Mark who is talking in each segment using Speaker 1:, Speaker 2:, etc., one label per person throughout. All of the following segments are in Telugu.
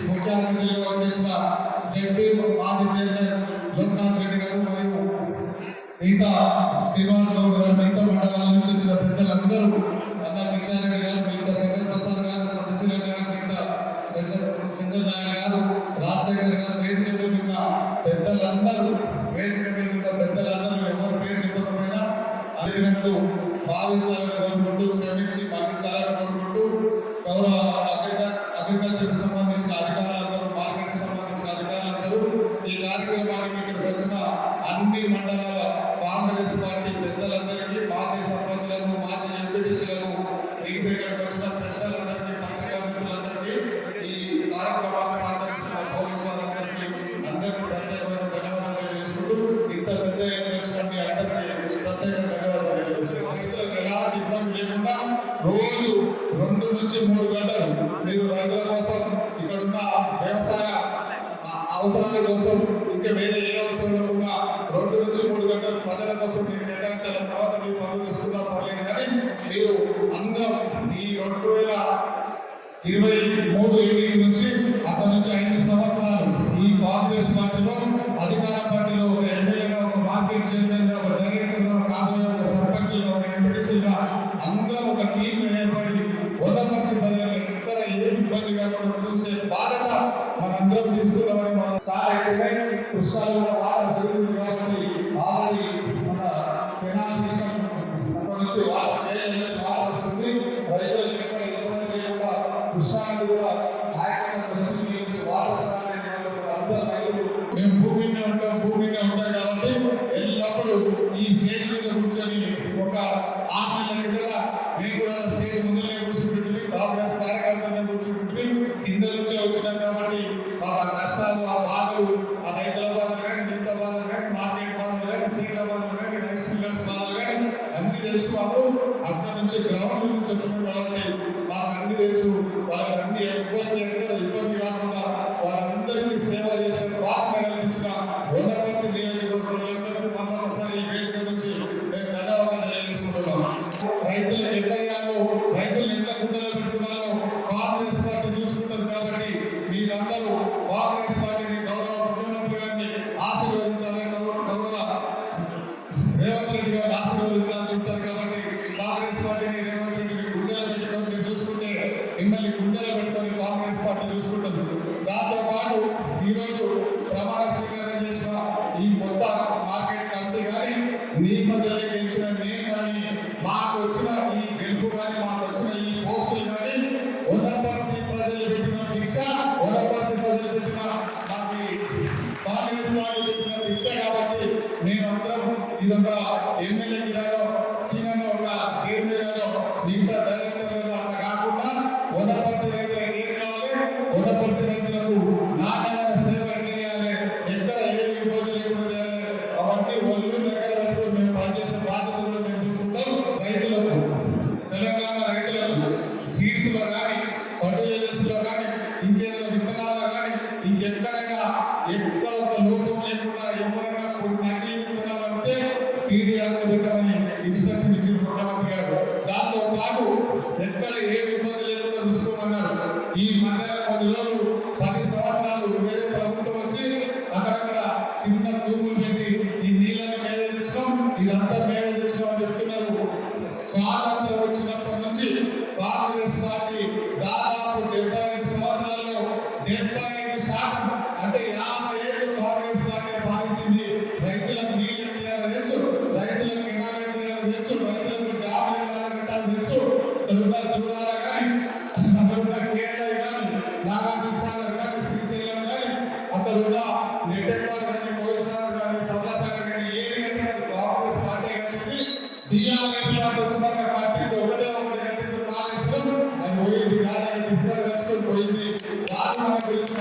Speaker 1: ముఖ్య అతిథులుగా వచ్చేసిన జడ్పీ మాజీ చైర్మన్ లోక్నాథ్ రెడ్డి గారు మరియు మిగతా శ్రీనివాస్ గౌడ్ గారు మిగతా మండలాల నుంచి వచ్చిన పెద్దలందరూ అన్న పిచ్చారెడ్డి గారు మిగతా శంకర్ ప్రసాద్ గారు సత్యశ్రీరెడ్డి గారు మిగతా శంకర్ నాయక్ గారు రాజశేఖర్ గారు వేదిక మీద ఉన్న పెద్దలందరూ ఎవరు పేరు చెప్పకపోయినా అడిగినట్టు భావించాలని కోరుకుంటూ శ్రమించి మరణించాలని కోరుకుంటూ గౌరవ అగ్రికల్చర్ సంబంధించిన అధికారులందరూ మార్కెట్ సంబంధించిన అధికారులందరూ ఈ కార్యక్రమానికి ఇక్కడికి వచ్చిన అన్ని మండలాల కాంగ్రెస్ పార్టీ పెద్దలందరికీ మాజీ సర్పంచులకు మాజీ ఎంపీటీసీలకు మిగతా ఇక్కడికి వచ్చిన పెద్దలందరికీ పత్రికా మిత్రులందరికీ ఈ కార్యక్రమాన్ని సహకరిస్తున్న పోలీసు వారందరికీ అందరికీ ప్రత్యేకమైన ధన్యవాదాలు తెలియజేసుకుంటూ ఇంత పెద్ద మీ అందరికీ ప్రత్యేక ధన్యవాదాలు తెలియజేస్తున్నాం. రైతులకు ఎలాంటి ఇబ్బంది లేకుండా రోజు 2 నుంచి 3 గంటలు మీరు రైతుల కోసం ఇక్కడ ఉన్న వ్యవసాయ అవసరాల కోసం ఇంకా వేరే ఏ అవసరం లేకుండా 2 నుంచి 3 గంటలు ప్రజల కోసం మీరు కేటాయించాల తర్వాత మీరు పనులు ఇస్తున్నా పర్లేదు కానీ మీరు అందరూ ఈ 2023 ఎన్నికల నుంచి అక్కడి నుంచి 5 సంవత్సరాలు ఈ కాంగ్రెస్ పార్టీలో అధికార పార్టీలో ఒక ఎమ్మెల్యేగా ఒక మార్కెట్ చైర్మన్గా ఒక డైరెక్టర్గా కాబోయే ఒక సర్పంచ్గా ఒక ఎంపీటీసీగా అందరూ ఒక టీం ఏర్పడి వదపర్తి ప్రజలకు ఎక్కడ ఏ ఇబ్బంది కాకుండా చూసే బాధ్యత మనందరం తీసుకున్నామని మనం చాలా ఎక్కువ కృష్ణాలు కూడా వాటర్ జరుగుతుంది కాబట్టి ఆల్రెడీ మన పెనాల్టీస్ అక్కడ నుంచి వాటర్ వస్తుంది రైతులకు ఎక్కడ ఇబ్బంది లేకుండా కృష్ణాలు కూడా ఆయకట్ల నుంచి వాటర్ అందరూ రైతులు మేము భూమిని ఉంటాం కాబట్టి ఎల్లప్పుడూ ఈ స్టేజ్ మీద కూర్చొని ఒక 6 నెలల కింద మేము కూడా స్టేజ్ ముందులే కూర్చుంటుంది కాంగ్రెస్ కార్యకర్తలనే కూర్చుంటుంది కింద నుంచే వచ్చినాం కాబట్టి మాకు ఆ కష్టాలు ఆ బాధలు ఆ రైతుల బాధలు కానీ మిగతా బాధలు కానీ మార్కెట్ బాధలు కానీ సీట్ల బాధలు కానీ రైస్ మిల్లర్స్ బాధలు కానీ అన్ని తెలుసు మాకు అక్కడ నుంచి గ్రౌండ్ నుంచి వచ్చినాం కాబట్టి మాకు అన్ని తెలుసు వాళ్ళకి అన్ని ఇబ్బంది కాకుండా వాళ్ళందరికీ సేవ చేసిన బాధ్యత కల్పించిన వదపర్తి నియోజకవర్గంలో మరొకసారి ఈ వేదిక నుంచి మేము ధన్యవాదాలు తెలియజేసుకుంటున్నాం. రైతులు ఎట్లయ్యాలో రైతులు ఎట్లా గుండెలో పెట్టుకున్నారో కాంగ్రెస్ పార్టీ చూసుకుంటుంది కాబట్టి మీరందరూ కాంగ్రెస్ పార్టీని గౌరవ ముఖ్యమంత్రి గారిని ఆశీర్వదించాలని గౌరవ రేవంత్ రెడ్డి గారిని ఆశీర్వదించాలని ఉంటుంది కాబట్టి కాంగ్రెస్ పార్టీని రేవంత్ రెడ్డిని గుండెలో పెట్టుకొని మీరు చూసుకుంటే మిమ్మల్ని గుండెలో పెట్టుకొని కాంగ్రెస్ పార్టీ చూసుకుంటుంది. దాంతో పాటు ఈరోజు ప్రమాణ స్వీకారం చేసిన ఈ కొత్త మార్కెట్ కమిటీ కానీ మీ మధ్యలో గెలిచిన నేను కానీ మాకు వచ్చిన ఈ గెలుపు కానీ మాకు వచ్చిన ఈ పోస్టులు కానీ వదపర్తి ప్రజలు పెట్టిన భిక్ష వదపర్తి ప్రజలు పెట్టిన మాకు కాంగ్రెస్ వాళ్ళు పెట్టిన భిక్ష కాబట్టి మేమందరం ఇదొక ఎమ్మెల్యే జిల్లాలో సీనియర్ ఒక చైర్మన్ మిగతా డైరెక్టర్ అట్లా కాకుండా వదపర్తి రైతులకు ఏం కావాలి వదపర్తి రైతులకు నాణ్యమైన సేవ చేయాలి ఎక్కడ ఏ ఇబ్బంది లేకుండా చేయాలి అవన్నీ ఒళ్ళు దగ్గర పెట్టుకుని మేము పనిచేసే బాధ్యతలు మేము చూసుకుంటాం. రైతులకు తెలంగాణ రైతులకు సీడ్స్ లో కానీ ఫర్టిలైజర్స్ లో కానీ ఇంకేదైనా విత్తనాల్లో కానీ ఇంకెక్కడైనా ఎక్కడ ఒక లోపం లేకుండా ఎవరైనా కొన్ని నకిలీ విత్తనాలు అంటే పీడియాకు పెట్టమని ఇన్స్ట్రక్షన్ ఇచ్చిన ముఖ్యమంత్రి గారు. దాంతో పాటు ఎక్కడ ఏ ఇబ్బంది లేకుండా చూసుకోమన్నారు. ఈ మధ్య కొన్ని రోజులు 10 సంవత్సరాలు వేరే ప్రభుత్వం వచ్చి అక్కడక్కడ చిన్న తూములు పెట్టి ఈ నీళ్ళని మేమే తెచ్చాం ఇదంతా మేమే తెచ్చాం అని చెప్తున్నారు. స్వాతంత్రం వచ్చినప్పటి నుంచి కాంగ్రెస్ పార్టీ దాదాపు 75 సంవత్సరాల్లో 75% అంటే 50 ఏళ్ళు కాంగ్రెస్ పార్టీ పాలించింది. రైతులకు నీళ్ళు ఇవ్వాలని తెలుసు, రైతులకు ఎనాలు ఇవ్వాలని తెలుసు, రైతులకు డాబులు ఇవ్వాలని తెలుసు. చూడాలి కానీ అక్కడ కేరళ కానీ నాగార్జున సాగర్ కానీ శ్రీశైలం కానీ అక్కడ ఉన్న నెట్టెంపాడు కానీ కోయిసాగర్ కానీ సభాసాగర్ కానీ ఏది కట్టిన కాంగ్రెస్ పార్టీ కట్టింది. టీఆర్ఎస్ పార్టీ వచ్చినాక పార్టీతో ఒకటే కట్టింది కాళేశ్వరం అది పోయింది కానీ తీసుకొని పోయింది. దాని గురించి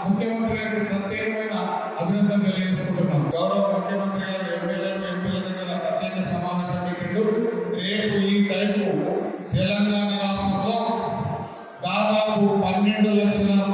Speaker 1: ముఖ్యమంత్రి గారికి ప్రత్యేకమైన అభినందన తెలియజేసుకుంటున్నాం. గౌరవ ముఖ్యమంత్రి గారు ఎమ్మెల్యేలు ఎంపీల దగ్గర ప్రత్యేక సమావేశం పెట్టిండు. రేపు ఈ టైంకు తెలంగాణ రాష్ట్రంలో దాదాపు 12,00,000